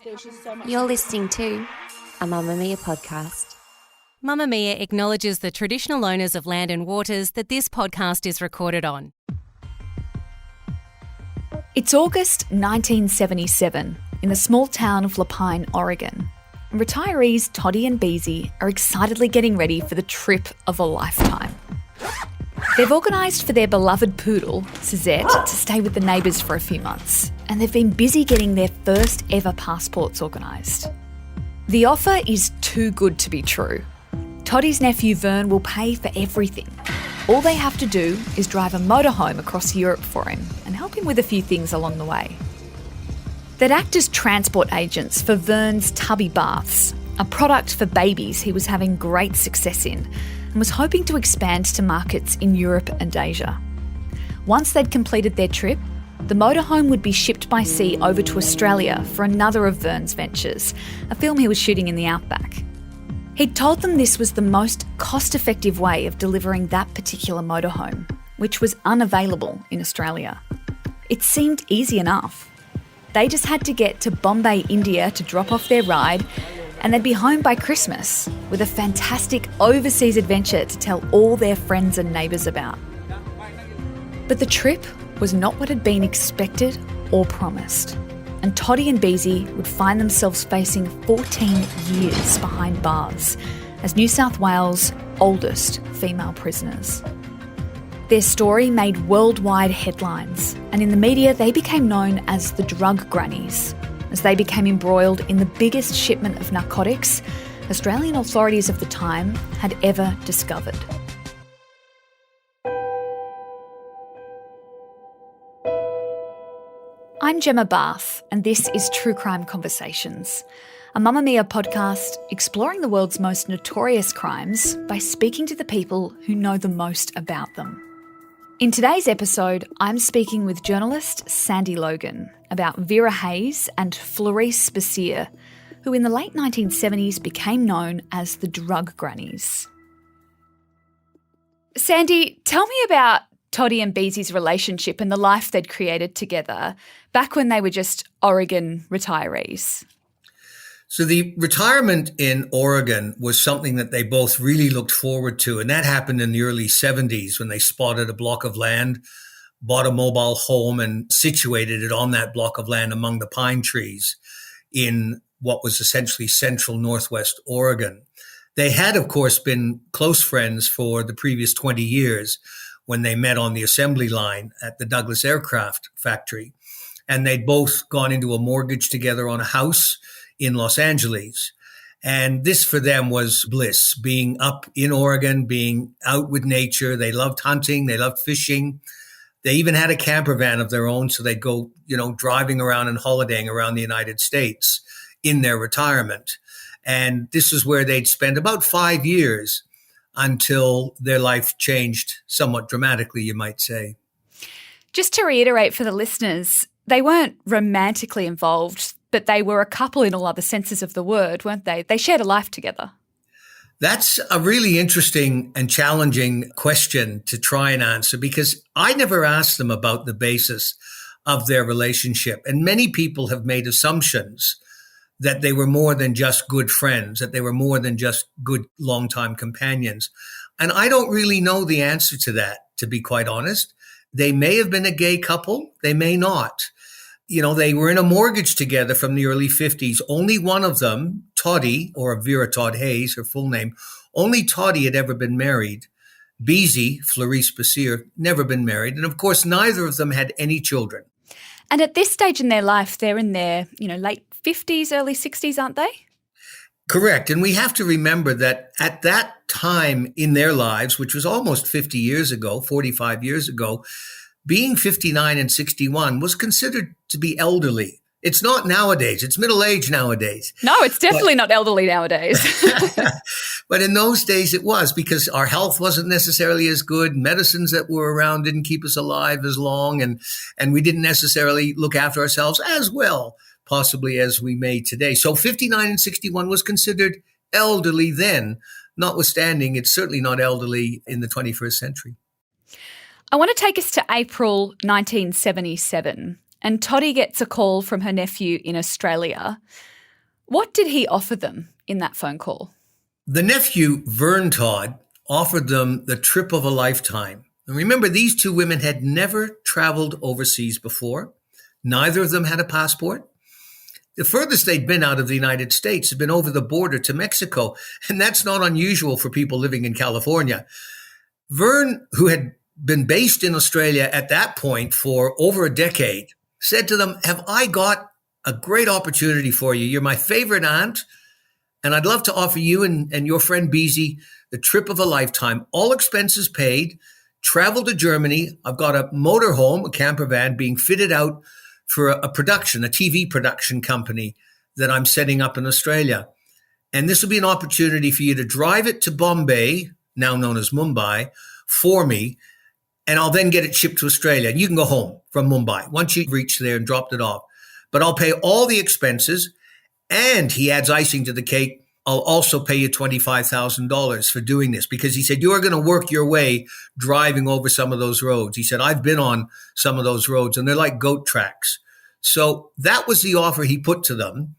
There's just so much. You're listening to a Mamamia podcast. Mamamia acknowledges the traditional owners of land and waters that this podcast is recorded on. It's August 1977 in the small town of Lapine, Oregon. And retirees Toddy and Bessire are excitedly getting ready for the trip of a lifetime. They've organised for their beloved poodle, Suzette, to stay with the neighbours for a few months, and they've been busy getting their first ever passports organised. The offer is too good to be true. Toddy's nephew Vern will pay for everything. All they have to do is drive a motorhome across Europe for him and help him with a few things along the way. They'd act as transport agents for Vern's tubby baths, a product for babies he was having great success in and was hoping to expand to markets in Europe and Asia. Once they'd completed their trip, the motorhome would be shipped by sea over to Australia for another of Vern's ventures, a film he was shooting in the outback. He'd told them this was the most cost-effective way of delivering that particular motorhome, which was unavailable in Australia. It seemed easy enough. They just had to get to Bombay, India to drop off their ride, and they'd be home by Christmas with a fantastic overseas adventure to tell all their friends and neighbours about. But the trip was not what had been expected or promised, and Toddy and Bessire would find themselves facing 14 years behind bars as New South Wales' oldest female prisoners. Their story made worldwide headlines, and in the media they became known as the drug Grannies, as they became embroiled in the biggest shipment of narcotics Australian authorities of the time had ever discovered. I'm Gemma Barth, and this is True Crime Conversations, a Mamamia podcast exploring the world's most notorious crimes by speaking to the people who know the most about them. In today's episode, I'm speaking with journalist Sandi Logan about Vera and Florice Bessire, who in the late 1970s became known as the drug Grannies. Sandi, tell me about Toddy and Bessire's relationship and the life they'd created together back when they were just Oregon retirees. So the retirement in Oregon was something that they both really looked forward to. And that happened in the early 70s when they spotted a block of land, bought a mobile home and situated it on that block of land among the pine trees in what was essentially central northwest Oregon. They had, of course, been close friends for the previous 20 years when they met on the assembly line at the Douglas Aircraft Factory. And they'd both gone into a mortgage together on a house in Los Angeles. And this for them was bliss, being up in Oregon, being out with nature. They loved hunting. They loved fishing. They even had a camper van of their own. So they'd go, driving around and holidaying around the United States in their retirement. And this is where they'd spend about 5 years until their life changed somewhat dramatically, you might say. Just to reiterate for the listeners, they weren't romantically involved, but they were a couple in all other senses of the word, weren't they? They shared a life together. That's a really interesting and challenging question to try and answer because I never asked them about the basis of their relationship. And many people have made assumptions that they were more than just good friends, that they were more than just good longtime companions. And I don't really know the answer to that, to be quite honest. They may have been a gay couple. They may not. They were in a mortgage together from the early 50s. Only one of them, Toddy, or Vera Todd Hayes, her full name, only Toddy had ever been married. Bessire, Florice Bessire, never been married. And of course, neither of them had any children. And at this stage in their life, they're in their, late 50s, early 60s, aren't they? Correct. And we have to remember that at that time in their lives, which was almost 50 years ago, 45 years ago, being 59 and 61 was considered to be elderly. It's not nowadays. It's middle age nowadays. No, it's definitely not elderly nowadays. But in those days it was because our health wasn't necessarily as good. Medicines that were around didn't keep us alive as long. And we didn't necessarily look after ourselves as well, possibly as we may today. So 59 and 61 was considered elderly then, notwithstanding it's certainly not elderly in the 21st century. I want to take us to April 1977, and Toddy gets a call from her nephew in Australia. What did he offer them in that phone call? The nephew, Vern Todd, offered them the trip of a lifetime. And remember, these two women had never traveled overseas before. Neither of them had a passport. The furthest they'd been out of the United States had been over the border to Mexico, and that's not unusual for people living in California. Vern, who had been based in Australia at that point for over a decade, said to them, "Have I got a great opportunity for you? You're my favorite aunt, and I'd love to offer you and your friend Beezy the trip of a lifetime, all expenses paid, travel to Germany. I've got a motorhome, a camper van being fitted out for a TV production company that I'm setting up in Australia. And this will be an opportunity for you to drive it to Bombay, now known as Mumbai, for me, and I'll then get it shipped to Australia. And you can go home from Mumbai once you reach there and dropped it off. But I'll pay all the expenses, and he adds icing to the cake, I'll also pay you $25,000 for doing this, because he said, you're going to work your way driving over some of those roads. He said, I've been on some of those roads and they're like goat tracks. So that was the offer he put to them.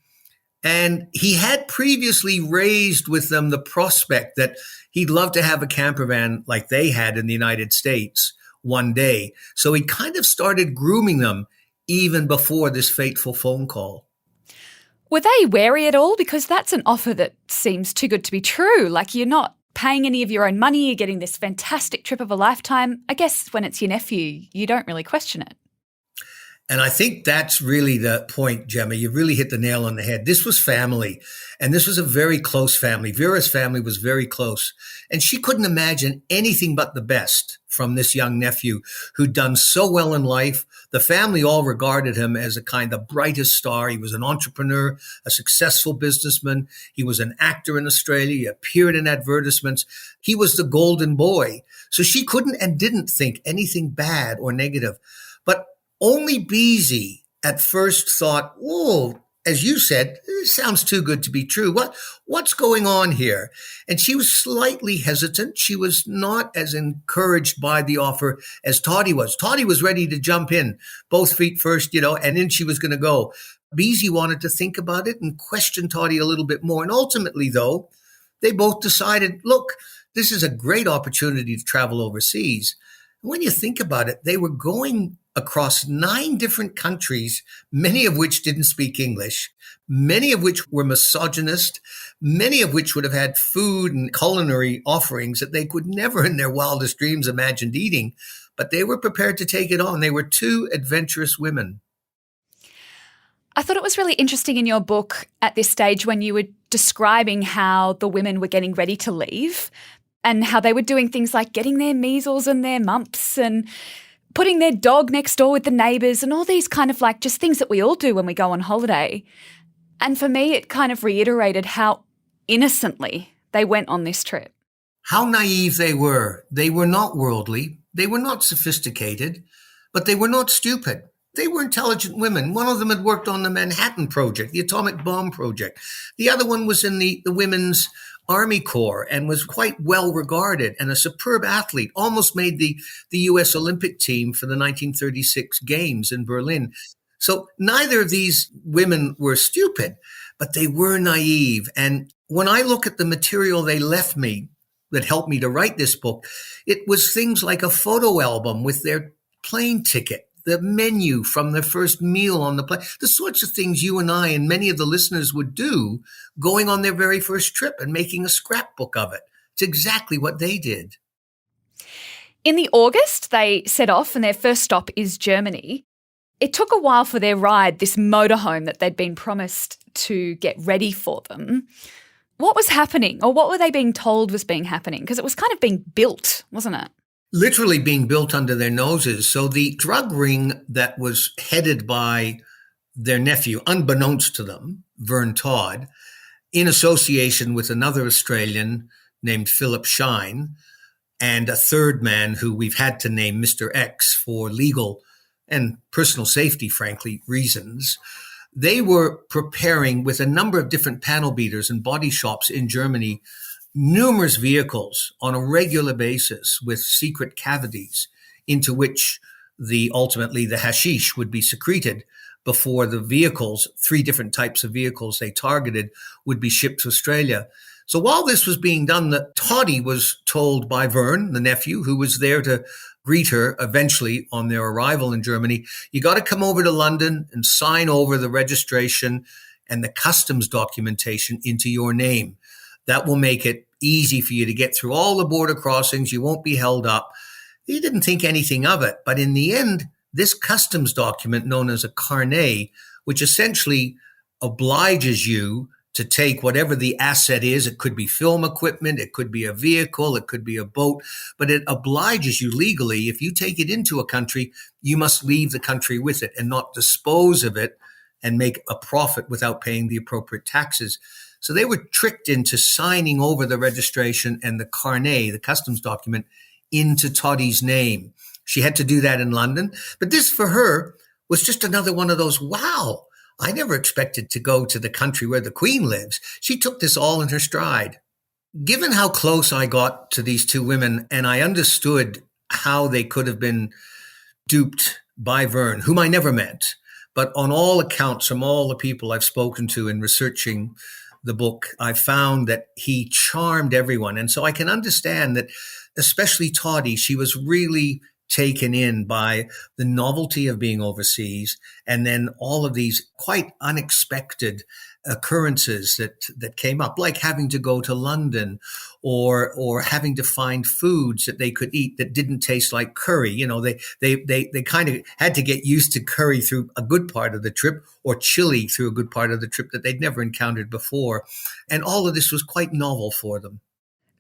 And he had previously raised with them the prospect that he'd love to have a camper van like they had in the United States one day. So he kind of started grooming them even before this fateful phone call. Were they wary at all? Because that's an offer that seems too good to be true. Like, you're not paying any of your own money, you're getting this fantastic trip of a lifetime. I guess when it's your nephew, you don't really question it. And I think that's really the point, Gemma. You really hit the nail on the head. This was family, and this was a very close family. Vera's family was very close, and she couldn't imagine anything but the best from this young nephew who'd done so well in life. The family all regarded him as a kind of brightest star. He was an entrepreneur, a successful businessman. He was an actor in Australia. He appeared in advertisements. He was the golden boy. So she couldn't and didn't think anything bad or negative. But only Beezy at first thought, whoa, as you said, this sounds too good to be true. What's going on here? And she was slightly hesitant. She was not as encouraged by the offer as Toddy was. Toddy was ready to jump in, both feet first, and in she was going to go. Beezy wanted to think about it and question Toddy a little bit more. And ultimately, though, they both decided, look, this is a great opportunity to travel overseas. When you think about it, they were going across 9 different countries, many of which didn't speak English, many of which were misogynist, many of which would have had food and culinary offerings that they could never in their wildest dreams imagined eating, but they were prepared to take it on. They were 2 adventurous women. I thought it was really interesting in your book at this stage when you were describing how the women were getting ready to leave and how they were doing things like getting their measles and their mumps and putting their dog next door with the neighbours and all these kind of like just things that we all do when we go on holiday. And for me, it kind of reiterated how innocently they went on this trip. How naive they were. They were not worldly. They were not sophisticated, but they were not stupid. They were intelligent women. One of them had worked on the Manhattan Project, the atomic bomb project. The other one was in the Women's Army Corps and was quite well regarded and a superb athlete, almost made the U.S. Olympic team for the 1936 Games in Berlin. So neither of these women were stupid, but they were naive. And when I look at the material they left me that helped me to write this book, it was things like a photo album with their plane ticket, the menu from their first meal on the plane, the sorts of things you and I and many of the listeners would do going on their very first trip and making a scrapbook of it. It's exactly what they did. In the August, they set off and their first stop is Germany. It took a while for their ride, this motorhome that they'd been promised to get ready for them. What was happening, or what were they being told was happening? Because it was kind of being built, wasn't it? Literally being built under their noses. So the drug ring that was headed by their nephew, unbeknownst to them, Vern Todd, in association with another Australian named Philip Shine, and a third man who we've had to name Mr. X for legal and personal safety, frankly, reasons. They were preparing with a number of different panel beaters and body shops in Germany numerous vehicles on a regular basis with secret cavities into which ultimately the hashish would be secreted before the vehicles, 3 different types of vehicles they targeted, would be shipped to Australia. So while this was being done, Toddy was told by Vern, the nephew, who was there to greet her eventually on their arrival in Germany, you got to come over to London and sign over the registration and the customs documentation into your name. That will make it easy for you to get through all the border crossings. You won't be held up. He didn't think anything of it. But in the end, this customs document known as a carnet, which essentially obliges you to take whatever the asset is. It could be film equipment, it could be a vehicle, it could be a boat, but it obliges you legally. If you take it into a country, you must leave the country with it and not dispose of it and make a profit without paying the appropriate taxes. So they were tricked into signing over the registration and the carnet, the customs document, into Toddy's name. She had to do that in London. But this for her was just another one of those, wow, I never expected to go to the country where the Queen lives. She took this all in her stride. Given how close I got to these 2 women, and I understood how they could have been duped by Vern, whom I never met, but on all accounts from all the people I've spoken to in researching the book, I found that he charmed everyone. And so I can understand that, especially Toddy, she was really taken in by the novelty of being overseas, and then all of these quite unexpected occurrences that came up, like having to go to London or having to find foods that they could eat that didn't taste like curry. You know, they kind of had to get used to curry through a good part of the trip, or chili through a good part of the trip that they'd never encountered before. And all of this was quite novel for them.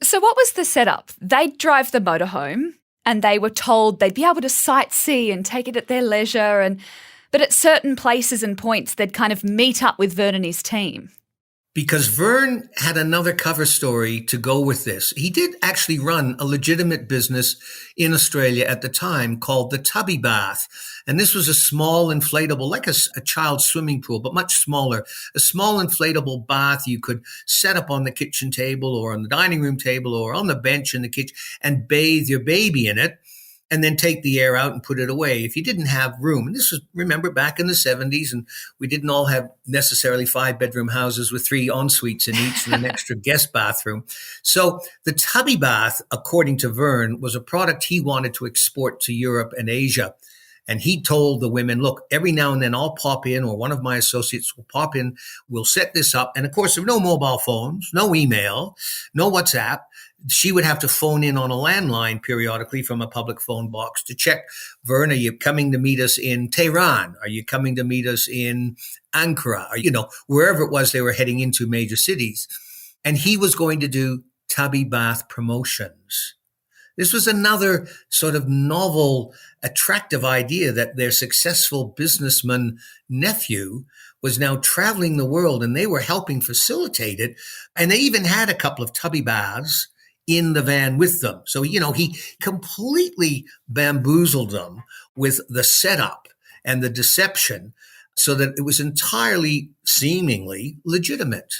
So what was the setup? They'd drive the motorhome, and they were told they'd be able to sightsee and take it at their leisure. But at certain places and points, they'd kind of meet up with Vern and his team. Because Vern had another cover story to go with this. He did actually run a legitimate business in Australia at the time called the Tubby Bath. And this was a small inflatable, like a child's swimming pool, but much smaller. A small inflatable bath you could set up on the kitchen table or on the dining room table or on the bench in the kitchen and bathe your baby in it, and then take the air out and put it away if you didn't have room. And this was, remember, back in the 70s, and we didn't all have necessarily 5-bedroom houses with 3 en-suites in each and an extra guest bathroom. So the Tubby Bath, according to Vern, was a product he wanted to export to Europe and Asia. And he told the women, look, every now and then I'll pop in, or one of my associates will pop in, we'll set this up. And of course, there were no mobile phones, no email, no WhatsApp. She would have to phone in on a landline periodically from a public phone box to check, Vern, are you coming to meet us in Tehran? Are you coming to meet us in Ankara? Or, wherever it was they were heading into major cities. And he was going to do Tubby Bath promotions. This was another sort of novel, attractive idea that their successful businessman nephew was now traveling the world, and they were helping facilitate it. And they even had a couple of tubby baths in the van with them. So, he completely bamboozled them with the setup and the deception so that it was entirely seemingly legitimate.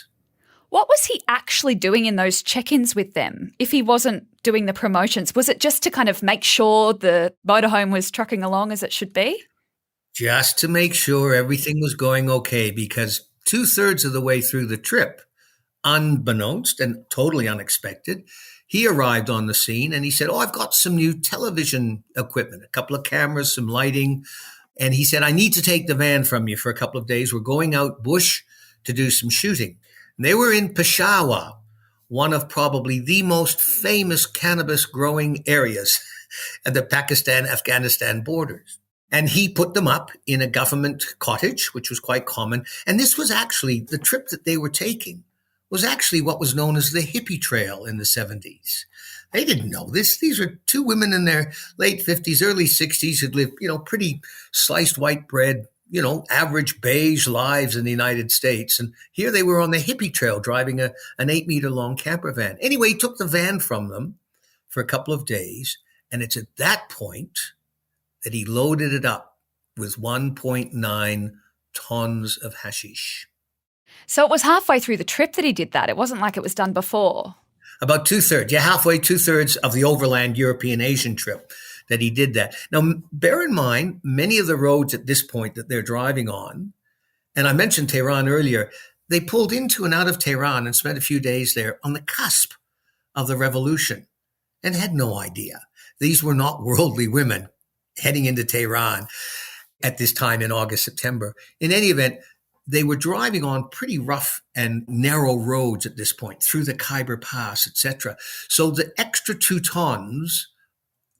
What was he actually doing in those check-ins with them if he wasn't doing the promotions? Was it just to kind of make sure the motorhome was trucking along as it should be? Just to make sure everything was going okay, because 2/3 of the way through the trip, unbeknownst and totally unexpected, he arrived on the scene and he said, I've got some new television equipment, a couple of cameras, some lighting. And he said, I need to take the van from you for a couple of days. We're going out bush to do some shooting. And they were in Peshawar, one of probably the most famous cannabis growing areas at the Pakistan-Afghanistan borders. And he put them up in a government cottage, which was quite common. And this was actually the trip that they were taking was actually what was known as the hippie trail in the 70s. They didn't know this. These were 2 women in their late 50s, early 60s who'd lived, pretty sliced white bread, average beige lives in the United States. And here they were on the hippie trail driving an 8-meter long camper van. Anyway, he took the van from them for a couple of days. And it's at that point that he loaded it up with 1.9 tons of hashish. So it was halfway through the trip that he did that. It wasn't like it was done before. About 2/3, halfway, 2/3 of the overland European Asian trip. that he did that. Now, bear in mind, many of the roads at this point that they're driving on, and I mentioned Tehran earlier, they pulled into and out of Tehran and spent a few days there on the cusp of the revolution and had no idea. These were not worldly women heading into Tehran at this time in August, September. In any event, they were driving on pretty rough and narrow roads at this point through the Khyber Pass, etc. So the extra 2 tons,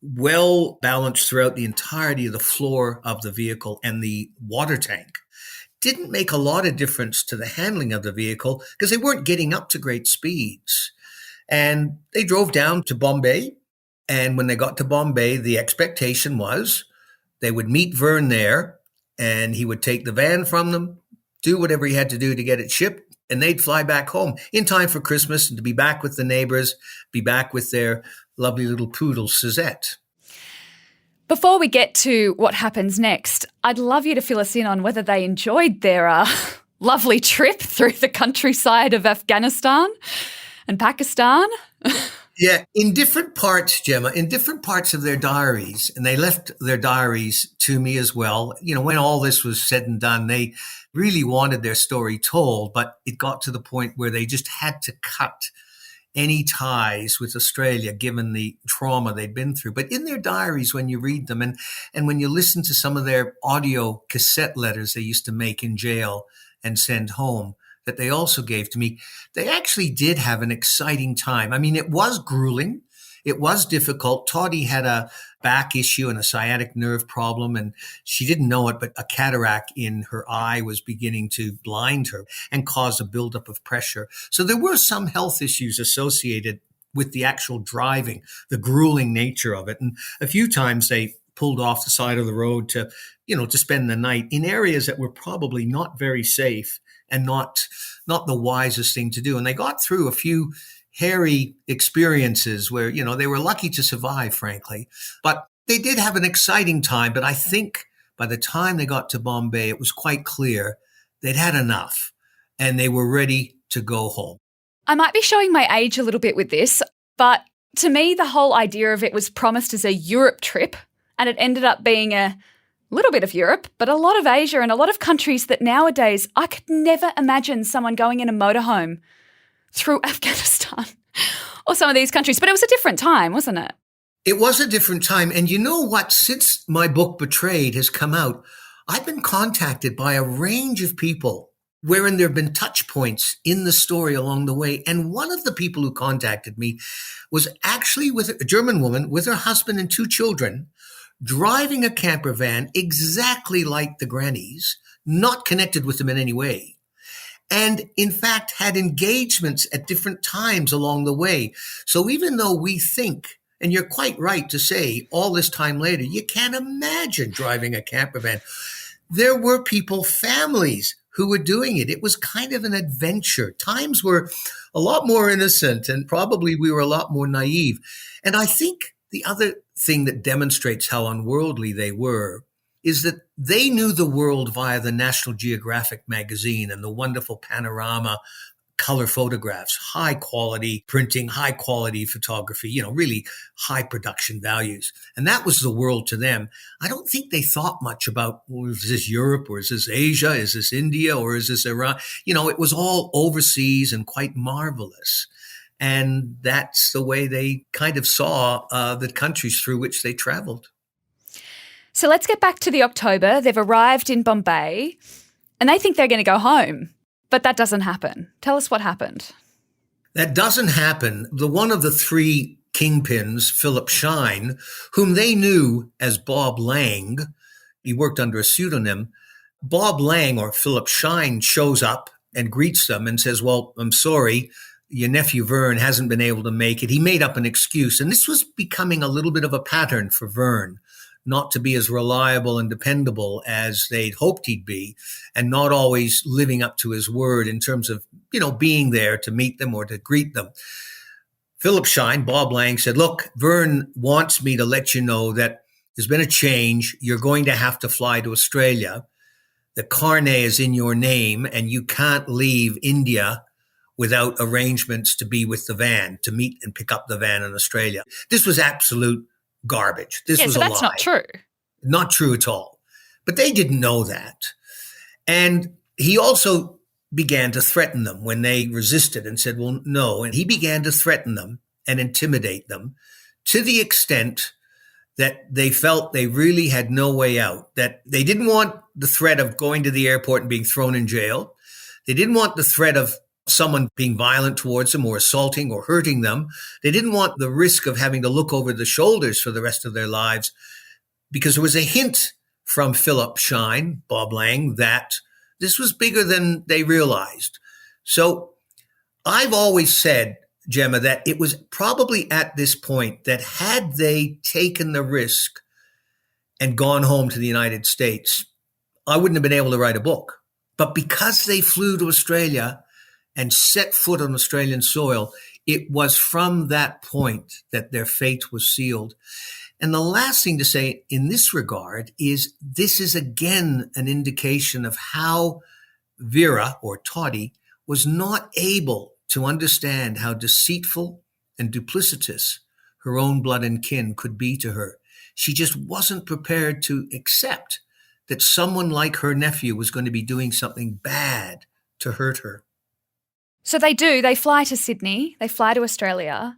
well balanced throughout the entirety of the floor of the vehicle and the water tank, didn't make a lot of difference to the handling of the vehicle because they weren't getting up to great speeds. And they drove down to Bombay. And when they got to Bombay, the expectation was they would meet Vern there and he would take the van from them, do whatever he had to do to get it shipped, and they'd fly back home in time for Christmas and to be back with the neighbors, be back with their lovely little poodle, Suzette. Before we get to what happens next, I'd love you to fill us in on whether they enjoyed their lovely trip through the countryside of Afghanistan and Pakistan. Yeah, in different parts, Gemma, in different parts of their diaries, and they left their diaries to me as well. You know, when all this was said and done, they really wanted their story told, but it got to the point where they just had to cut any ties with Australia, given the trauma they'd been through. But in their diaries, when you read them and when you listen to some of their audio cassette letters they used to make in jail and send home, that they also gave to me, they actually did have an exciting time. I mean, it was grueling. It was difficult. Toddy had a back issue and a sciatic nerve problem, and she didn't know it, but a cataract in her eye was beginning to blind her and cause a buildup of pressure. So there were some health issues associated with the actual driving, the grueling nature of it. And a few times they pulled off the side of the road to spend the night in areas that were probably not very safe and not the wisest thing to do. And they got through a few hairy experiences where, they were lucky to survive, frankly. But they did have an exciting time. But I think by the time they got to Bombay, it was quite clear they'd had enough and they were ready to go home. I might be showing my age a little bit with this, but to me, the whole idea of it was promised as a Europe trip, and it ended up being a little bit of Europe, but a lot of Asia and a lot of countries that nowadays I could never imagine someone going in a motorhome through Afghanistan or some of these countries. But it was a different time, wasn't it? It was a different time. And you know what? Since my book Betrayed has come out, I've been contacted by a range of people wherein there have been touch points in the story along the way. And one of the people who contacted me was actually with a German woman with her husband and 2 children, driving a camper van exactly like the Grannies, not connected with them in any way. And in fact, had engagements at different times along the way. So even though we think, and you're quite right to say all this time later, you can't imagine driving a camper van, there were people, families who were doing it. It was kind of an adventure. Times were a lot more innocent and probably we were a lot more naive. And I think the other thing that demonstrates how unworldly they were is that they knew the world via the National Geographic magazine and the wonderful panorama color photographs, high quality printing, high quality photography, really high production values. And that was the world to them. I don't think they thought much about, well, is this Europe or is this Asia? Is this India or is this Iran? It was all overseas and quite marvelous. And that's the way they kind of saw the countries through which they traveled. So let's get back to the October. They've arrived in Bombay and they think they're going to go home, but that doesn't happen. Tell us what happened. That doesn't happen. One of the 3 kingpins, Philip Shine, whom they knew as Bob Lang, he worked under a pseudonym. Bob Lang, or Philip Shine, shows up and greets them and says, well, I'm sorry, your nephew Vern hasn't been able to make it. He made up an excuse. And this was becoming a little bit of a pattern for Vern, not to be as reliable and dependable as they'd hoped he'd be, and not always living up to his word in terms of, being there to meet them or to greet them. Philip Shine, Bob Lang, said, look, Vern wants me to let you know that there's been a change. You're going to have to fly to Australia. The carnet is in your name and you can't leave India without arrangements to be with the van, to meet and pick up the van in Australia. This was absolute garbage. This was so a that's lie. not true. Not true at all. But they didn't know that. And he also began to threaten them when they resisted and said, well, no. And he began to threaten them and intimidate them to the extent that they felt they really had no way out, that they didn't want the threat of going to the airport and being thrown in jail. They didn't want the threat of someone being violent towards them or assaulting or hurting them. They didn't want the risk of having to look over the shoulders for the rest of their lives, because there was a hint from Philip Shine, Bob Lang, that this was bigger than they realized. So I've always said, Gemma, that it was probably at this point that had they taken the risk and gone home to the United States, I wouldn't have been able to write a book. But because they flew to Australia and set foot on Australian soil, it was from that point that their fate was sealed. And the last thing to say in this regard is this is again an indication of how Vera, or Toddy, was not able to understand how deceitful and duplicitous her own blood and kin could be to her. She just wasn't prepared to accept that someone like her nephew was going to be doing something bad to hurt her. So they fly to Sydney, they fly to Australia,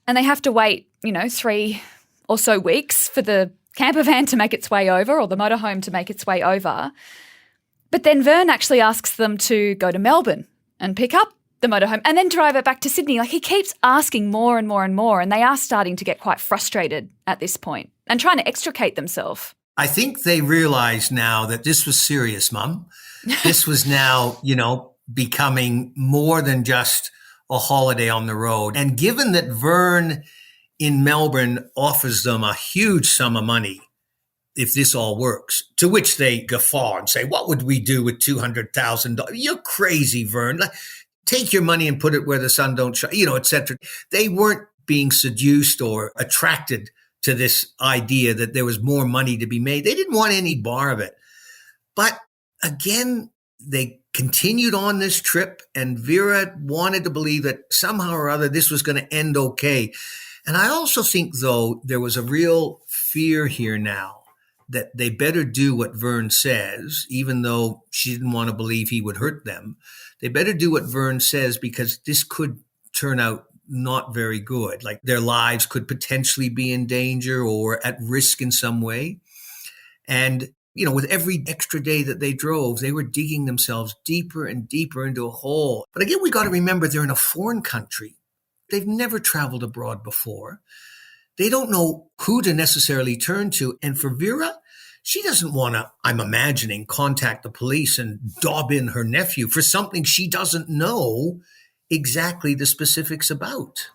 and they have to wait, 3 or so weeks for the camper van to make its way over, or the motorhome to make its way over. But then Vern actually asks them to go to Melbourne and pick up the motorhome and then drive it back to Sydney. Like, he keeps asking more and more and more, and they are starting to get quite frustrated at this point and trying to extricate themselves. I think they realize now that this was serious, Mum. This was now, becoming more than just a holiday on the road. And given that Vern in Melbourne offers them a huge sum of money if this all works, to which they guffaw and say, what would we do with $200,000? You're crazy, Vern. Take your money and put it where the sun don't shine, etc. They weren't being seduced or attracted to this idea that there was more money to be made. They didn't want any bar of it. But again, they continued on this trip, and Vera wanted to believe that somehow or other this was going to end okay. And I also think, though, there was a real fear here now that they better do what Vern says, even though she didn't want to believe he would hurt them. They better do what Vern says, because this could turn out not very good. Like, their lives could potentially be in danger or at risk in some way. And, with every extra day that they drove, they were digging themselves deeper and deeper into a hole. But again, we got to remember they're in a foreign country. They've never traveled abroad before. They don't know who to necessarily turn to. And for Vera, she doesn't want to, I'm imagining, contact the police and dob in her nephew for something she doesn't know exactly the specifics about.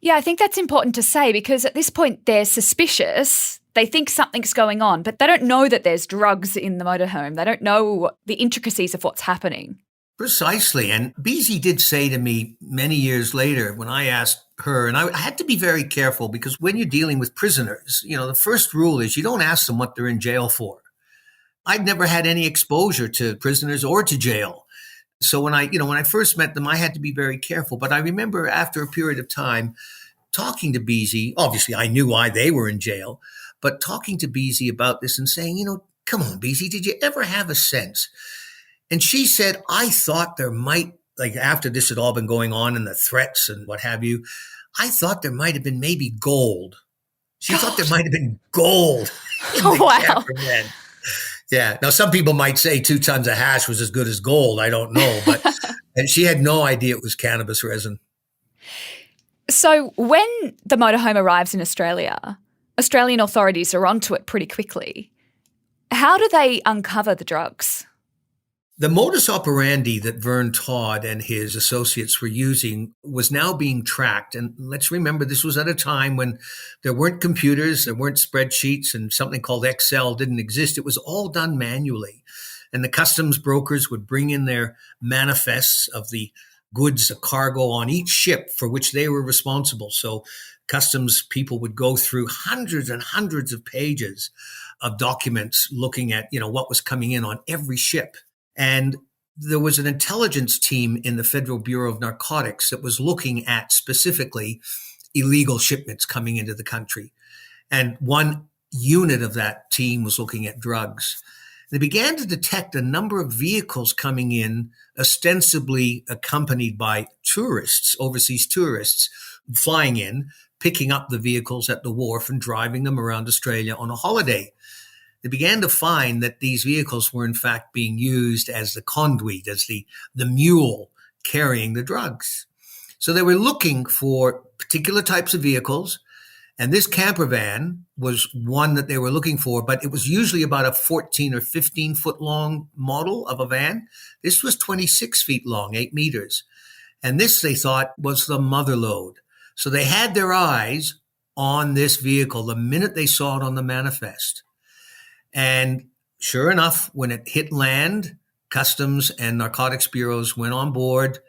Yeah, I think that's important to say, because at this point they're suspicious. They think something's going on, but they don't know that there's drugs in the motorhome. They don't know the intricacies of what's happening. Precisely. And Beezy did say to me many years later when I asked her, and I had to be very careful, because when you're dealing with prisoners, the first rule is you don't ask them what they're in jail for. I'd never had any exposure to prisoners or to jail. So when I first met them, I had to be very careful. But I remember after a period of time talking to Beezy, obviously I knew why they were in jail, but talking to Beezy about this and saying, come on, Beezy, did you ever have a sense? And she said, I thought there might, like after this had all been going on and the threats and what have you, I thought there might have been maybe gold. She thought there might have been gold in the camper van. Yeah. Now, some people might say 2 tons of hash was as good as gold. I don't know. But and she had no idea it was cannabis resin. So when the motorhome arrives in Australia, Australian authorities are onto it pretty quickly. How do they uncover the drugs? The modus operandi that Vern Todd and his associates were using was now being tracked. And let's remember, this was at a time when there weren't computers, there weren't spreadsheets, and something called Excel didn't exist. It was all done manually. And the customs brokers would bring in their manifests of the goods, the cargo on each ship for which they were responsible. So customs people would go through hundreds and hundreds of pages of documents looking at, what was coming in on every ship. And there was an intelligence team in the Federal Bureau of Narcotics that was looking at specifically illegal shipments coming into the country. And one unit of that team was looking at drugs. They began to detect a number of vehicles coming in, ostensibly accompanied by tourists, overseas tourists, flying in, picking up the vehicles at the wharf and driving them around Australia on a holiday. They began to find that these vehicles were in fact being used as the conduit, as the mule carrying the drugs. So they were looking for particular types of vehicles. And this camper van was one that they were looking for, but it was usually about a 14 or 15 foot long model of a van. This was 26 feet long, 8 meters. And this, they thought, was the mother lode. So they had their eyes on this vehicle the minute they saw it on the manifest. And sure enough, when it hit land, Customs and Narcotics Bureaus went on board,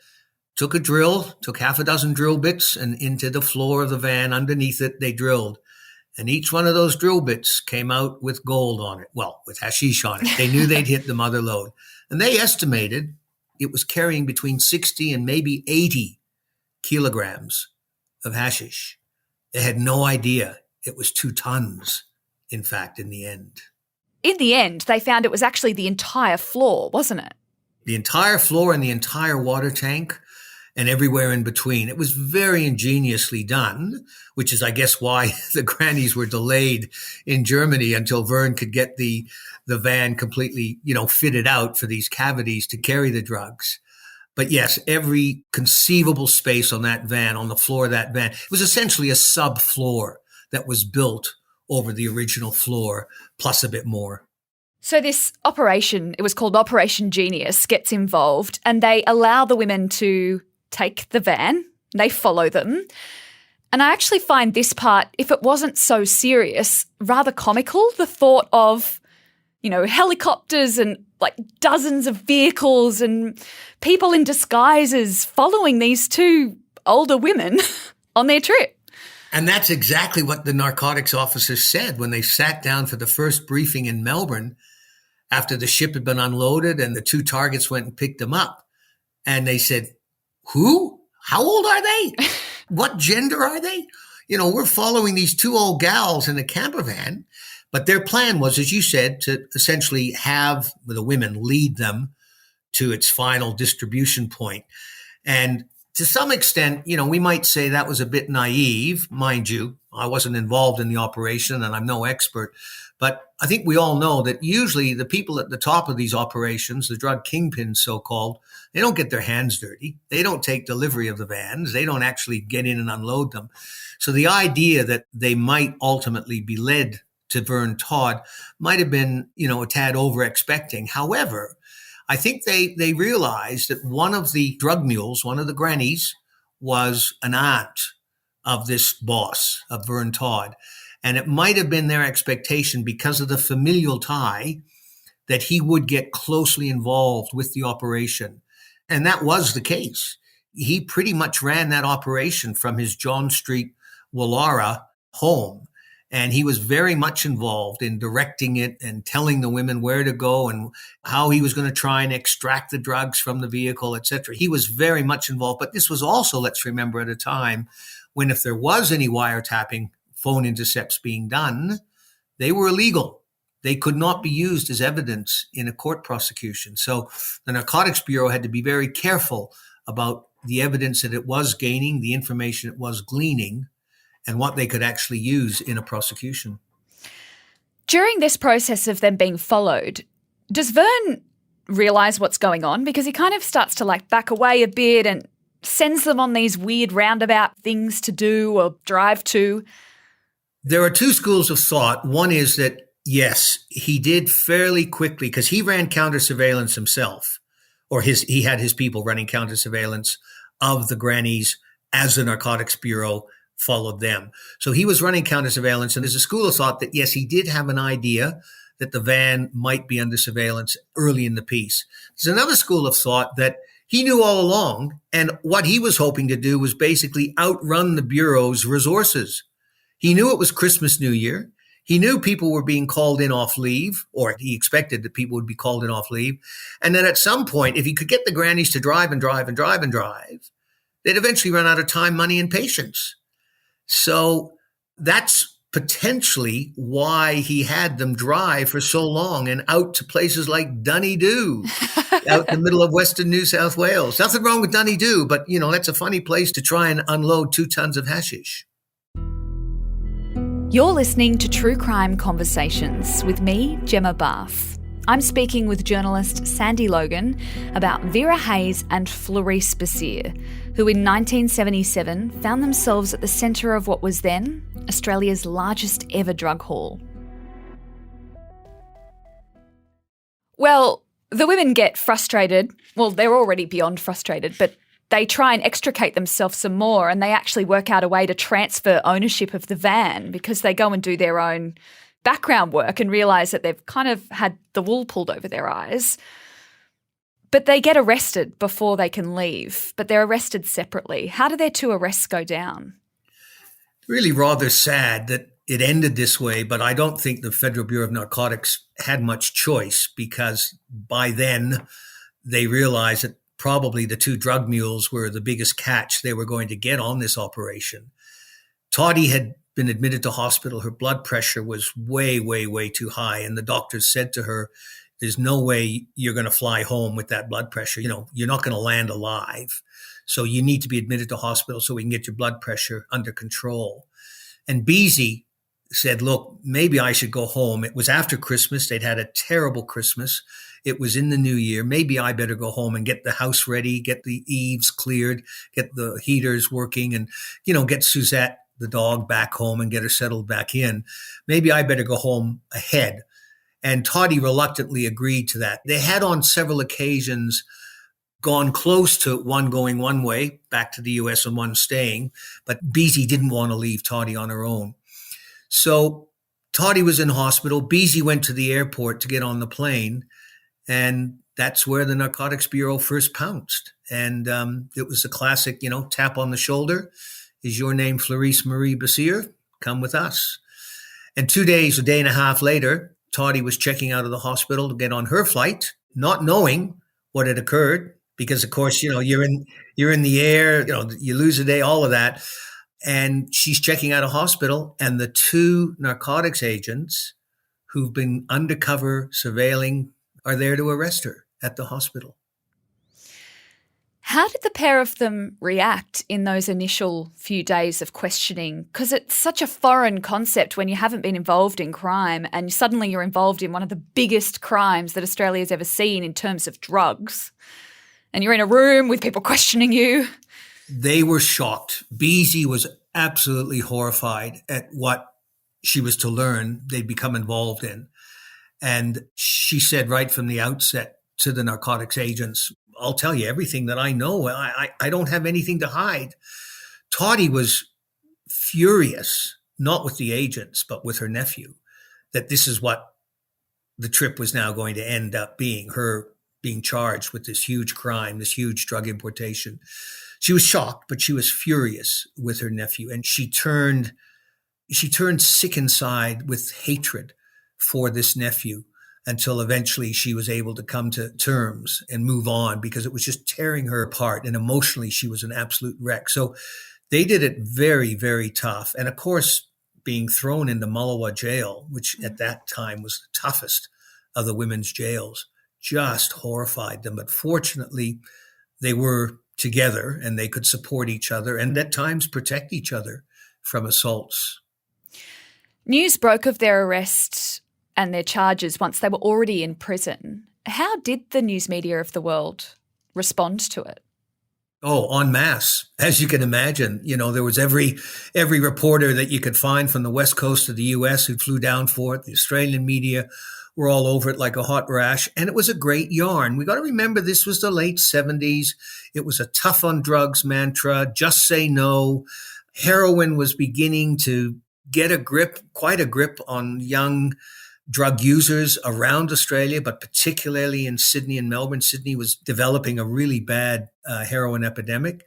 took a drill, took half a dozen drill bits, and into the floor of the van underneath it, they drilled. And each one of those drill bits came out with gold on it. Well, with hashish on it. They knew they'd hit the mother lode. And they estimated it was carrying between 60 and maybe 80 kilograms of hashish. They had no idea it was 2 tons, in fact, in the end. In the end, they found it was actually the entire floor, wasn't it? The entire floor and the entire water tank and everywhere in between. It was very ingeniously done, which is, I guess, why the Grannies were delayed in Germany until Vern could get the van completely, fitted out for these cavities to carry the drugs. But yes, every conceivable space on that van, on the floor of that van, it was essentially a subfloor that was built over the original floor, plus a bit more. So this operation, it was called Operation Genius, gets involved, and they allow the women to take the van. They follow them. And I actually find this part, if it wasn't so serious, rather comical. The thought of, helicopters and like dozens of vehicles and people in disguises following these 2 older women on their trip. And that's exactly what the narcotics officers said when they sat down for the first briefing in Melbourne after the ship had been unloaded and the 2 targets went and picked them up. And they said, who? How old are they? What gender are they? We're following these 2 old gals in a camper van. But their plan was, as you said, to essentially have the women lead them to its final distribution point. And to some extent, we might say that was a bit naive. Mind you, I wasn't involved in the operation and I'm no expert. But I think we all know that usually the people at the top of these operations, the drug kingpins so-called, they don't get their hands dirty. They don't take delivery of the vans. They don't actually get in and unload them. So the idea that they might ultimately be led to Vern Todd might have been, a tad over-expecting. However, I think they realized that one of the drug mules, one of the Grannies, was an aunt of this boss, of Vern Todd. And it might have been their expectation, because of the familial tie, that he would get closely involved with the operation. And that was the case. He pretty much ran that operation from his John Street, Wallara home. And he was very much involved in directing it and telling the women where to go and how he was going to try and extract the drugs from the vehicle, etc. He was very much involved. But this was also, let's remember, at a time when if there was any wiretapping, phone intercepts being done, they were illegal. They could not be used as evidence in a court prosecution. So the Narcotics Bureau had to be very careful about the evidence that it was gaining, the information it was gleaning, and what they could actually use in a prosecution. During this process of them being followed, does Vern realise what's going on? Because he kind of starts to back away a bit and sends them on these weird roundabout things to do or drive to. There are 2 schools of thought. One is that, yes, he did fairly quickly, because he ran counter surveillance himself, or he had his people running counter surveillance of the Grannies as the Narcotics Bureau followed them. So he was running counter surveillance, and there's a school of thought that, yes, he did have an idea that the van might be under surveillance early in the piece. There's another school of thought that he knew all along, and what he was hoping to do was basically outrun the Bureau's resources. He knew it was Christmas, New Year. He knew people were being called in off leave, or he expected that people would be called in off leave. And then at some point, if he could get the Grannies to drive and drive and drive and drive, they'd eventually run out of time, money, and patience. So that's potentially why he had them dry for so long and out to places like Dunedoo, out in the middle of Western New South Wales. Nothing wrong with Dunedoo, but, that's a funny place to try and unload 2 tons of hashish. You're listening to True Crime Conversations with me, Gemma Barth. I'm speaking with journalist Sandi Logan about Vera Hayes and Florice Bessire, who in 1977 found themselves at the centre of what was then Australia's largest ever drug haul. Well, the women get frustrated. Well, they're already beyond frustrated, but they try and extricate themselves some more, and they actually work out a way to transfer ownership of the van because they go and do their own background work and realise that they've kind of had the wool pulled over their eyes. But they get arrested before they can leave, but they're arrested separately. How do their 2 arrests go down? Really rather sad that it ended this way, but I don't think the Federal Bureau of Narcotics had much choice, because by then they realized that probably the 2 drug mules were the biggest catch they were going to get on this operation. Toddy had been admitted to hospital. Her blood pressure was way, way, way too high. And the doctors said to her, there's no way you're going to fly home with that blood pressure. You're not going to land alive. So you need to be admitted to hospital so we can get your blood pressure under control. And Bessire said, look, maybe I should go home. It was after Christmas. They'd had a terrible Christmas. It was in the new year. Maybe I better go home and get the house ready, get the eaves cleared, get the heaters working, and, get Suzette, the dog, back home and get her settled back in. Maybe I better go home ahead. And Toddy reluctantly agreed to that. They had on several occasions gone close to one going one way, back to the US, and one staying, but Bessire didn't want to leave Toddy on her own. So Toddy was in hospital. Bessire went to the airport to get on the plane, and that's where the Narcotics Bureau first pounced. And it was a classic, tap on the shoulder. Is your name Florice Marie Bessire? Come with us. And 2 days, a day and a half later, Toddy was checking out of the hospital to get on her flight, not knowing what had occurred, because of course, you're in the air, you lose a day, all of that. And she's checking out of hospital, and the 2 narcotics agents who've been undercover surveilling are there to arrest her at the hospital. How did the pair of them react in those initial few days of questioning? Because it's such a foreign concept when you haven't been involved in crime and suddenly you're involved in one of the biggest crimes that Australia's ever seen in terms of drugs. And you're in a room with people questioning you. They were shocked. Bessire was absolutely horrified at what she was to learn they'd become involved in. And she said right from the outset to the narcotics agents, I'll tell you everything that I know. I don't have anything to hide. Toddy was furious, not with the agents, but with her nephew, that this is what the trip was now going to end up being, her being charged with this huge crime, this huge drug importation. She was shocked, but she was furious with her nephew. And she turned sick inside with hatred for this nephew, until eventually she was able to come to terms and move on, because it was just tearing her apart. And emotionally, she was an absolute wreck. So they did it very, very tough. And of course, being thrown into Mullewa jail, which at that time was the toughest of the women's jails, just horrified them. But fortunately, they were together and they could support each other and at times protect each other from assaults. News broke of their arrest and their charges once they were already in prison. How did the news media of the world respond to it? Oh, en masse. As you can imagine, there was every reporter that you could find from the west coast of the US who flew down for it. The Australian media were all over it like a hot rash. And it was a great yarn. We got to remember this was the late 70s. It was a tough on drugs mantra, just say no. Heroin was beginning to get quite a grip on young drug users around Australia, but particularly in Sydney and Melbourne. Sydney was developing a really bad heroin epidemic.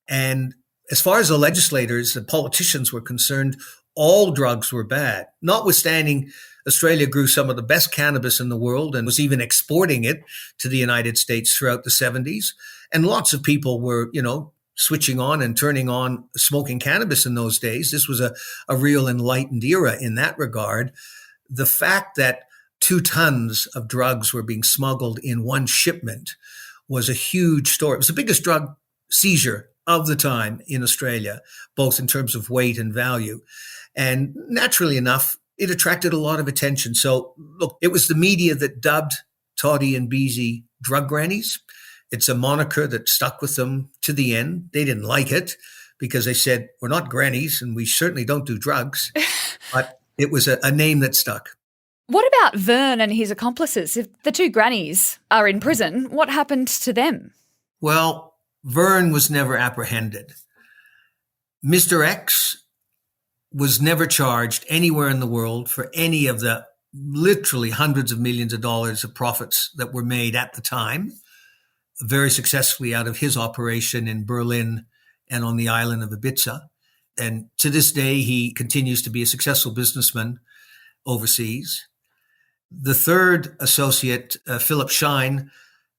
And as far as the legislators, the politicians were concerned, all drugs were bad, notwithstanding Australia grew some of the best cannabis in the world and was even exporting it to the United States throughout the 70s. And lots of people were, switching on and turning on smoking cannabis in those days. This was a real enlightened era in that regard. The fact that 2 tons of drugs were being smuggled in one shipment was a huge story. It was the biggest drug seizure of the time in Australia, both in terms of weight and value. And naturally enough, it attracted a lot of attention. So look, it was the media that dubbed Toddy and Beezy drug grannies. It's a moniker that stuck with them to the end. They didn't like it because they said, we're not grannies and we certainly don't do drugs. But it was a name that stuck. What about Vern and his accomplices? If the 2 grannies are in prison, what happened to them? Well, Vern was never apprehended. Mr. X was never charged anywhere in the world for any of the literally hundreds of millions of dollars of profits that were made at the time, very successfully out of his operation in Berlin and on the island of Ibiza. And to this day, he continues to be a successful businessman overseas. The third associate, Philip Shine,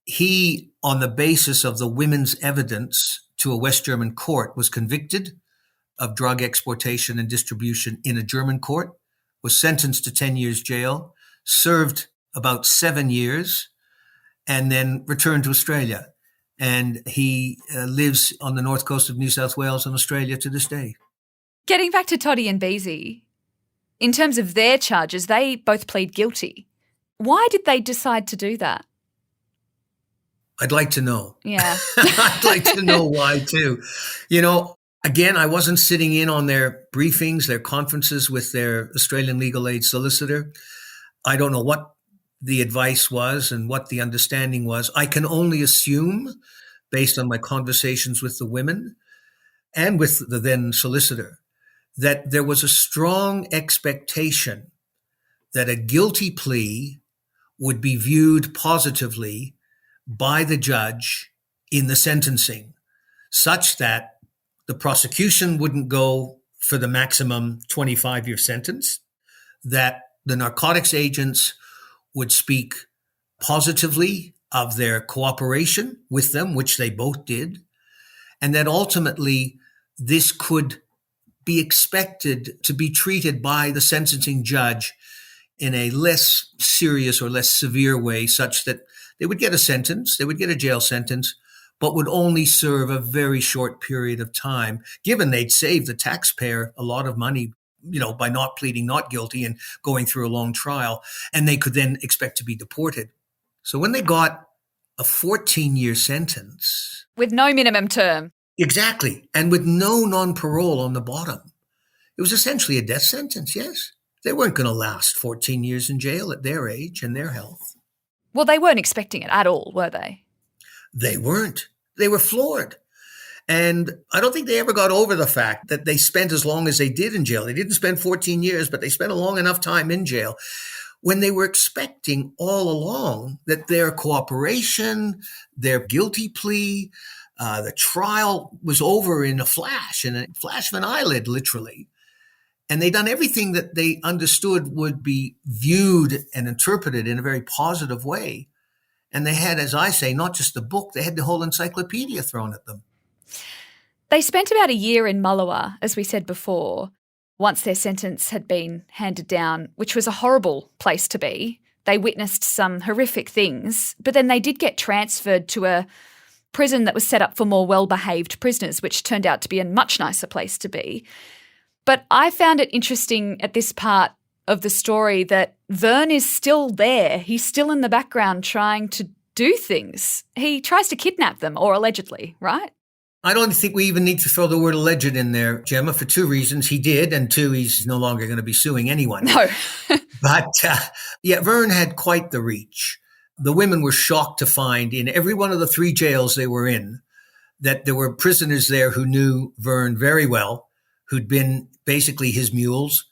he, on the basis of the women's evidence to a West German court, was convicted of drug exportation and distribution in a German court, was sentenced to 10 years jail, served about 7 years, and then returned to Australia. And he lives on the north coast of New South Wales in Australia to this day. Getting back to Toddy and Beezy, in terms of their charges, they both plead guilty. Why did they decide to do that? I'd like to know. Yeah. I'd like to know why too. Again, I wasn't sitting in on their briefings, their conferences with their Australian legal aid solicitor. I don't know what the advice was and what the understanding was. I can only assume, based on my conversations with the women and with the then solicitor, that there was a strong expectation that a guilty plea would be viewed positively by the judge in the sentencing, such that the prosecution wouldn't go for the maximum 25-year sentence, that the narcotics agents would speak positively of their cooperation with them, which they both did, and that ultimately this could be expected to be treated by the sentencing judge in a less serious or less severe way, such that they would get a sentence, they would get a jail sentence, but would only serve a very short period of time, given they'd save the taxpayer a lot of money, by not pleading not guilty and going through a long trial, and they could then expect to be deported. So when they got a 14-year sentence. With no minimum term. Exactly. And with no non-parole on the bottom. It was essentially a death sentence, yes. They weren't going to last 14 years in jail at their age and their health. Well, they weren't expecting it at all, were they? They weren't. They were floored. And I don't think they ever got over the fact that they spent as long as they did in jail. They didn't spend 14 years, but they spent a long enough time in jail when they were expecting all along that their cooperation, their guilty plea, the trial was over in a flash of an eyelid, literally. And they'd done everything that they understood would be viewed and interpreted in a very positive way. And they had, as I say, not just the book, they had the whole encyclopedia thrown at them. They spent about a year in Mullewa, as we said before, once their sentence had been handed down, which was a horrible place to be. They witnessed some horrific things, but then they did get transferred to a prison that was set up for more well-behaved prisoners, which turned out to be a much nicer place to be. But I found it interesting at this part of the story that Vern is still there. He's still in the background trying to do things. He tries to kidnap them, or allegedly, right? I don't think we even need to throw the word alleged in there, Gemma, for 2 reasons. He did, and 2, he's no longer going to be suing anyone. No. But Vern had quite the reach. The women were shocked to find in every one of the 3 jails they were in that there were prisoners there who knew Vern very well, who'd been basically his mules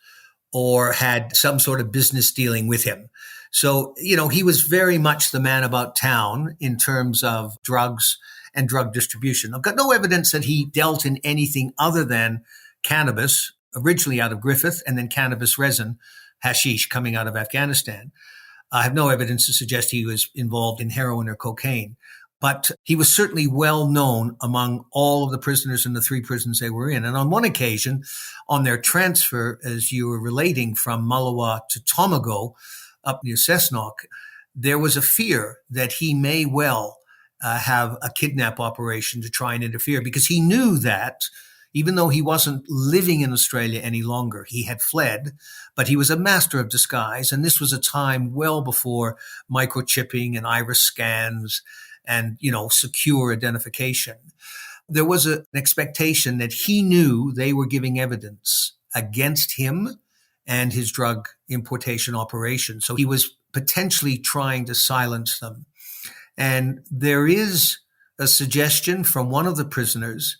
or had some sort of business dealing with him. So, he was very much the man about town in terms of drugs and drug distribution. I've got no evidence that he dealt in anything other than cannabis, originally out of Griffith, and then cannabis resin, hashish, coming out of Afghanistan. I have no evidence to suggest he was involved in heroin or cocaine. But he was certainly well known among all of the prisoners in the 3 prisons they were in. And on one occasion, on their transfer, as you were relating, from Malawa to Tomago, up near Cessnock, there was a fear that he may well have a kidnap operation to try and interfere, because he knew that even though he wasn't living in Australia any longer, he had fled, but he was a master of disguise. And this was a time well before microchipping and iris scans and, secure identification. There was an expectation that he knew they were giving evidence against him and his drug importation operation. So he was potentially trying to silence them. And there is a suggestion from one of the prisoners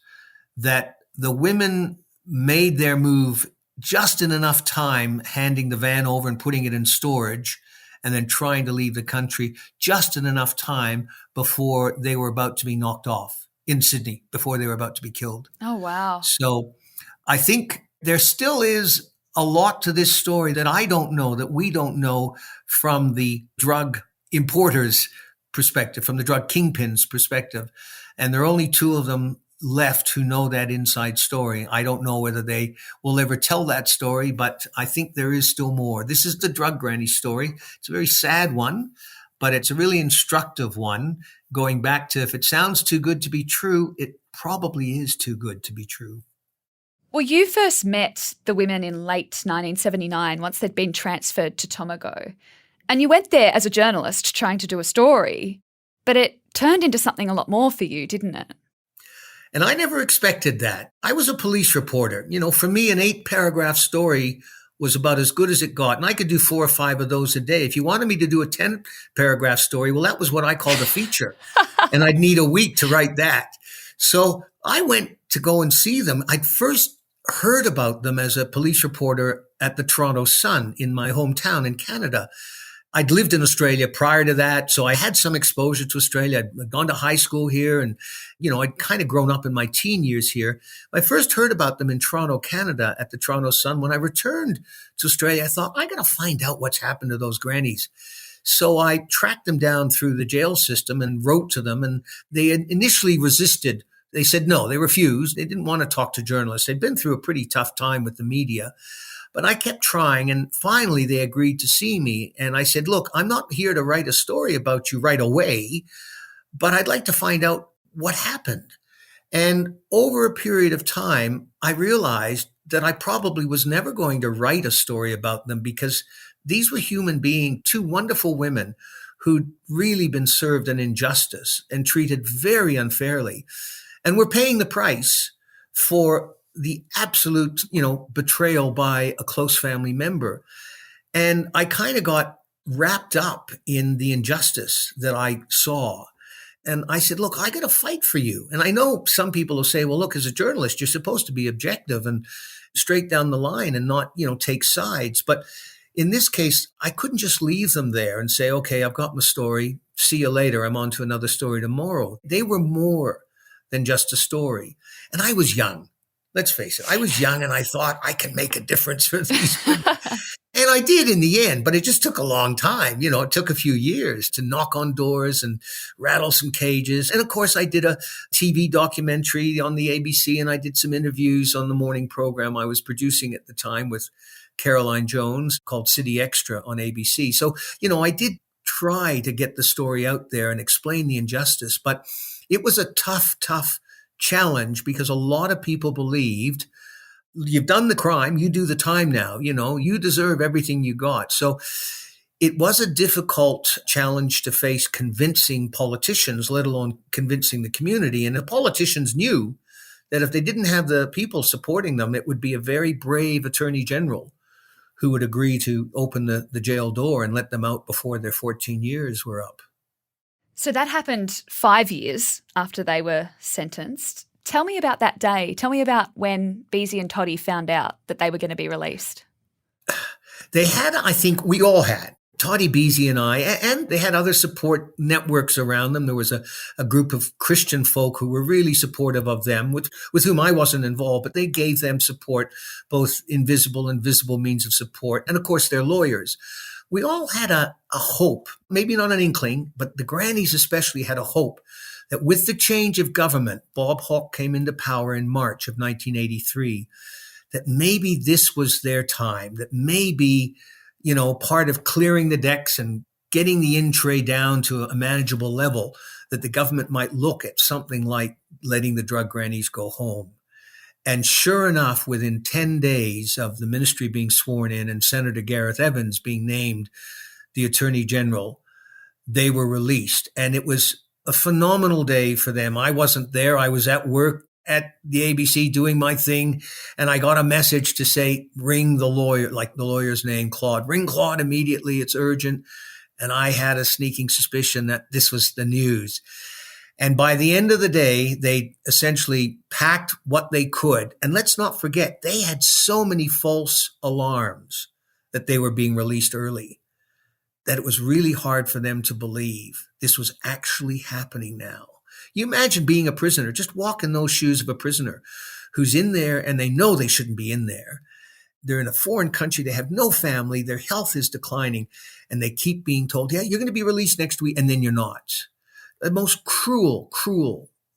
that the women made their move just in enough time, handing the van over and putting it in storage, and then trying to leave the country just in enough time before they were about to be knocked off in Sydney, before they were about to be killed. Oh, wow. So I think there still is a lot to this story that I don't know, that we don't know from the drug importers' perspective, from the drug kingpins' perspective. And there are only 2 of them left who know that inside story. I don't know whether they will ever tell that story, but I think there is still more. This is the drug granny story. It's a very sad one, but it's a really instructive one, going back to, if it sounds too good to be true, it probably is too good to be true. Well, you first met the women in late 1979, once they'd been transferred to Tomago. And you went there as a journalist trying to do a story, but it turned into something a lot more for you, didn't it? And I never expected that. I was a police reporter. For me, an 8-paragraph story was about as good as it got. And I could do 4 or 5 of those a day. If you wanted me to do a 10-paragraph story, well, that was what I called a feature. And I'd need a week to write that. So I went to go and see them. I'd first heard about them as a police reporter at the Toronto Sun in my hometown in Canada. I'd lived in Australia prior to that, so I had some exposure to Australia. I'd gone to high school here, and, I'd kind of grown up in my teen years here. I first heard about them in Toronto, Canada at the Toronto Sun. When I returned to Australia, I thought, I got to find out what's happened to those grannies. So I tracked them down through the jail system and wrote to them, and they initially resisted. They said no, they refused. They didn't want to talk to journalists. They'd been through a pretty tough time with the media. But I kept trying, and finally they agreed to see me. And I said, look, I'm not here to write a story about you right away, but I'd like to find out what happened. And over a period of time, I realized that I probably was never going to write a story about them, because these were human beings, 2 wonderful women who'd really been served an injustice and treated very unfairly, and were paying the price for the absolute, betrayal by a close family member. And I kind of got wrapped up in the injustice that I saw. And I said, look, I got to fight for you. And I know some people will say, well, look, as a journalist, you're supposed to be objective and straight down the line and not, take sides. But in this case, I couldn't just leave them there and say, okay, I've got my story. See you later. I'm on to another story tomorrow. They were more than just a story. And I was young. Let's face it. I was young, and I thought I can make a difference for these people. And I did in the end, but it just took a long time. It took a few years to knock on doors and rattle some cages. And of course, I did a TV documentary on the ABC, and I did some interviews on the morning program I was producing at the time with Caroline Jones called City Extra on ABC. So, I did try to get the story out there and explain the injustice, but it was a tough challenge, because a lot of people believed, you've done the crime, you do the time now, you deserve everything you got. So it was a difficult challenge to face convincing politicians, let alone convincing the community. And the politicians knew that if they didn't have the people supporting them, it would be a very brave attorney general who would agree to open the jail door and let them out before their 14 years were up. So that happened 5 years after they were sentenced. Tell me about that day. Tell me about when Bessire and Toddy found out that they were going to be released. They had, I think we all had, Toddy, Bessire and I, and they had other support networks around them. There was a group of Christian folk who were really supportive of them, with whom I wasn't involved, but they gave them support, both invisible and visible means of support, and of course their lawyers. We all had a hope, maybe not an inkling, but the grannies especially had a hope that with the change of government, Bob Hawke came into power in March of 1983, that maybe this was their time, that maybe, part of clearing the decks and getting the in-tray down to a manageable level, that the government might look at something like letting the drug grannies go home. And sure enough, within 10 days of the ministry being sworn in and Senator Gareth Evans being named the Attorney General, they were released. And it was a phenomenal day for them. I wasn't there. I was at work at the ABC doing my thing. And I got a message to say, ring the lawyer, like the lawyer's name, Claude. Ring Claude immediately. It's urgent. And I had a sneaking suspicion that this was the news. And by the end of the day, they essentially packed what they could. And let's not forget, they had so many false alarms that they were being released early that it was really hard for them to believe this was actually happening now. You imagine being a prisoner, just walk in those shoes of a prisoner who's in there and they know they shouldn't be in there. They're in a foreign country. They have no family. Their health is declining. And they keep being told, yeah, you're going to be released next week. And then you're not. The most cruel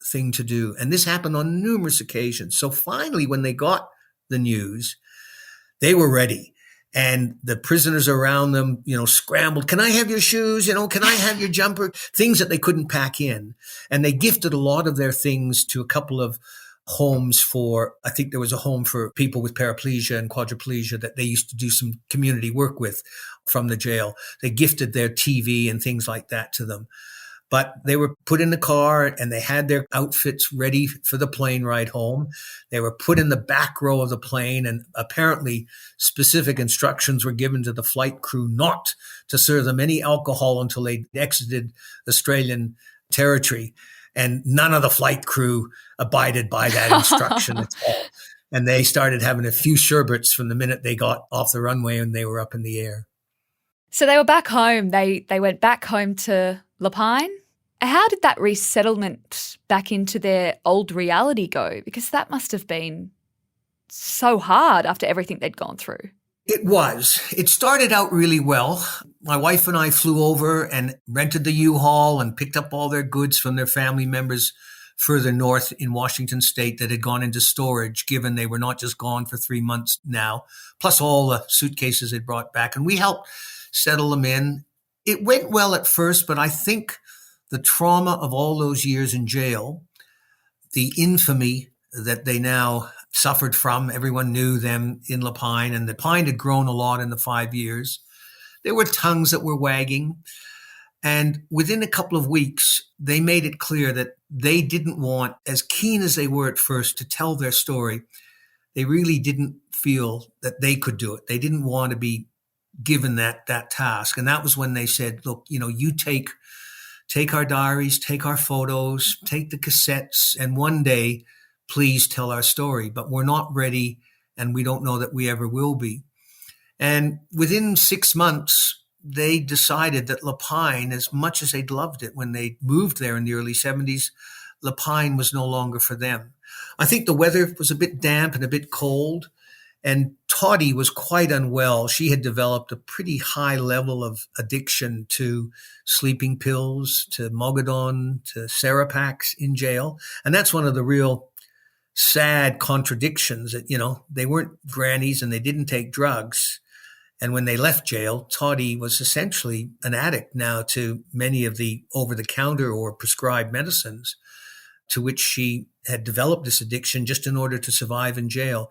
thing to do. And this happened on numerous occasions. So finally, when they got the news, they were ready. And the prisoners around them, scrambled. Can I have your shoes? Can I have your jumper? Things that they couldn't pack in. And they gifted a lot of their things to a couple of homes for, I think there was a home for people with paraplegia and quadriplegia that they used to do some community work with from the jail. They gifted their TV and things like that to them. But they were put in the car and they had their outfits ready for the plane ride home. They were put in the back row of the plane, and apparently specific instructions were given to the flight crew not to serve them any alcohol until they exited Australian territory. And none of the flight crew abided by that instruction at all. And they started having a few sherbets from the minute they got off the runway and they were up in the air. So they were back home. They went back home to Lapine. How did that resettlement back into their old reality go? Because that must have been so hard after everything they'd gone through. It was. It started out really well. My wife and I flew over and rented the U-Haul and picked up all their goods from their family members further north in Washington state that had gone into storage, given they were not just gone for 3 months now, plus all the suitcases they'd brought back. And we helped settle them in. It went well at first, but I think the trauma of all those years in jail, the infamy that they now suffered from, everyone knew them in Lapine, and the pine had grown a lot in the 5 years. There were tongues that were wagging. And within a couple of weeks, they made it clear that they didn't want, as keen as they were at first to tell their story, they really didn't feel that they could do it. They didn't want to be given that task. And that was when they said, look, you take our diaries, take our photos, take the cassettes, and one day, please tell our story. But we're not ready, and we don't know that we ever will be. And within 6 months, they decided that Lapine, as much as they'd loved it when they moved there in the early 70s, Lapine was no longer for them. I think the weather was a bit damp and a bit cold, and Toddy was quite unwell. She had developed a pretty high level of addiction to sleeping pills, to Mogadon, to Serapax in jail. And that's one of the real sad contradictions that, they weren't grannies and they didn't take drugs. And when they left jail, Toddy was essentially an addict now to many of the over-the-counter or prescribed medicines to which she had developed this addiction just in order to survive in jail.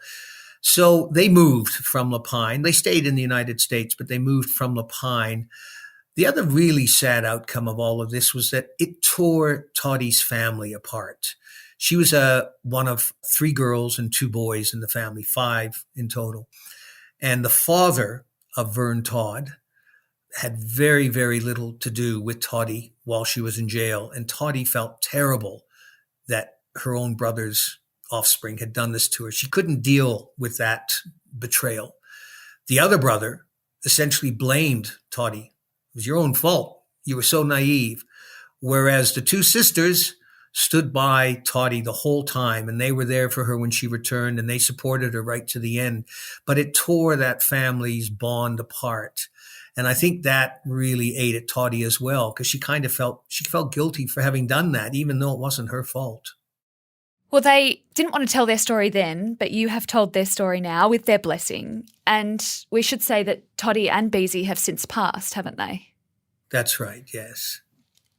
So they moved from Lapine. They stayed in the United States, but they moved from Lapine. The other really sad outcome of all of this was that it tore Toddy's family apart. She was one of 3 girls and 2 boys in the family, 5 in total. And the father of Vern Todd had very, very little to do with Toddy while she was in jail. And Toddy felt terrible that her own brother's offspring had done this to her. She couldn't deal with that betrayal. The other brother essentially blamed Toddy. It was your own fault. You were so naive. Whereas the 2 sisters stood by Toddy the whole time, and they were there for her when she returned, and they supported her right to the end. But it tore that family's bond apart. And I think that really ate at Toddy as well, because she felt guilty for having done that, even though it wasn't her fault. Well, they didn't want to tell their story then, but you have told their story now with their blessing. And we should say that Toddy and Bessire have since passed, haven't they? That's right, yes.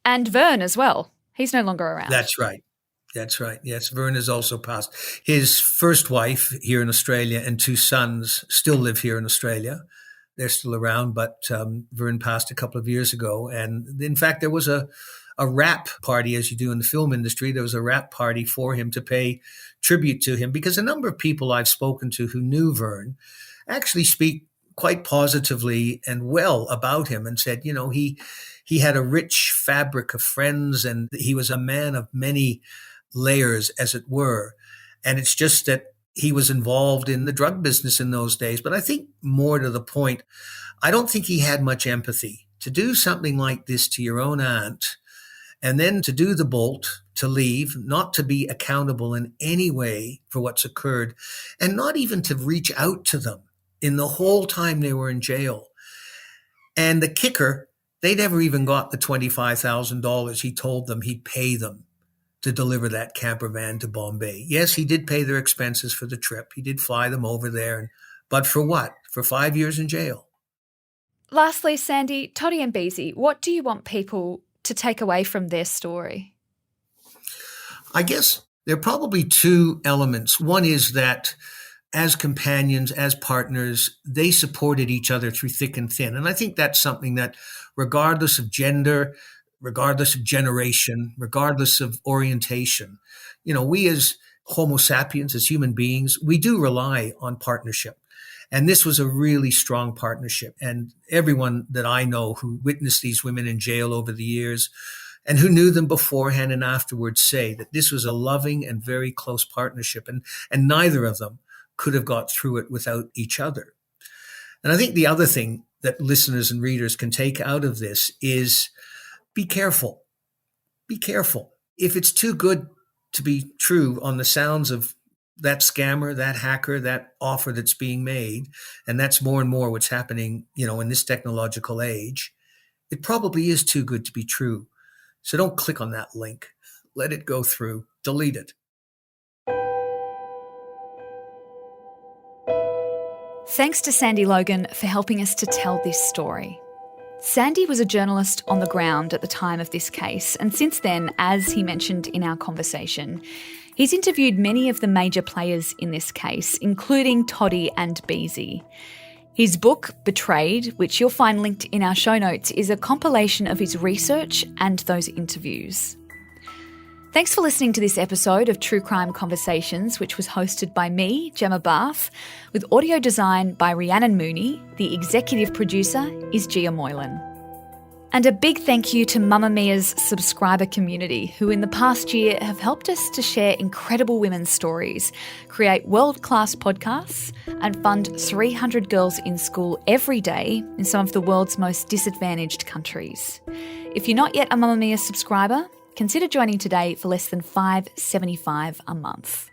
And Vern as well. He's no longer around. That's right. Yes, Vern has also passed. His first wife here in Australia and 2 sons still live here in Australia. They're still around, but Vern passed a couple of years ago. And in fact, there was a wrap party, as you do in the film industry. There was a wrap party for him to pay tribute to him, because a number of people I've spoken to who knew Vern actually speak quite positively and well about him, and said, he had a rich fabric of friends, and he was a man of many layers, as it were. And it's just that he was involved in the drug business in those days. But I think more to the point, I don't think he had much empathy to do something like this to your own aunt, and then to do the bolt, to leave, not to be accountable in any way for what's occurred, and not even to reach out to them in the whole time they were in jail. And the kicker, they never even got the $25,000 he told them he'd pay them to deliver that camper van to Bombay. Yes, he did pay their expenses for the trip. He did fly them over there. But for what? For 5 years in jail. Lastly, Sandi, Toddy and Bessire, what do you want people to take away from their story? I guess there are probably 2 elements. One is that as companions, as partners, they supported each other through thick and thin. And I think that's something that, regardless of gender, regardless of generation, regardless of orientation, we as Homo sapiens, as human beings, we do rely on partnership. And this was a really strong partnership. And everyone that I know who witnessed these women in jail over the years and who knew them beforehand and afterwards say that this was a loving and very close partnership. And neither of them could have got through it without each other. And I think the other thing that listeners and readers can take out of this is be careful. Be careful. If it's too good to be true on the sounds of that scammer, that hacker, that offer that's being made, and that's more and more what's happening, in this technological age, it probably is too good to be true. So don't click on that link. Let it go through. Delete it. Thanks to Sandi Logan for helping us to tell this story. Sandi was a journalist on the ground at the time of this case, and since then, as he mentioned in our conversation, he's interviewed many of the major players in this case, including Toddy and Bessire. His book, Betrayed, which you'll find linked in our show notes, is a compilation of his research and those interviews. Thanks for listening to this episode of True Crime Conversations, which was hosted by me, Gemma Barth, with audio design by Rhiannon Mooney. The executive producer is Gia Moylan. And a big thank you to Mamamia's subscriber community, who in the past year have helped us to share incredible women's stories, create world-class podcasts, and fund 300 girls in school every day in some of the world's most disadvantaged countries. If you're not yet a Mamamia subscriber, consider joining today for less than $5.75 a month.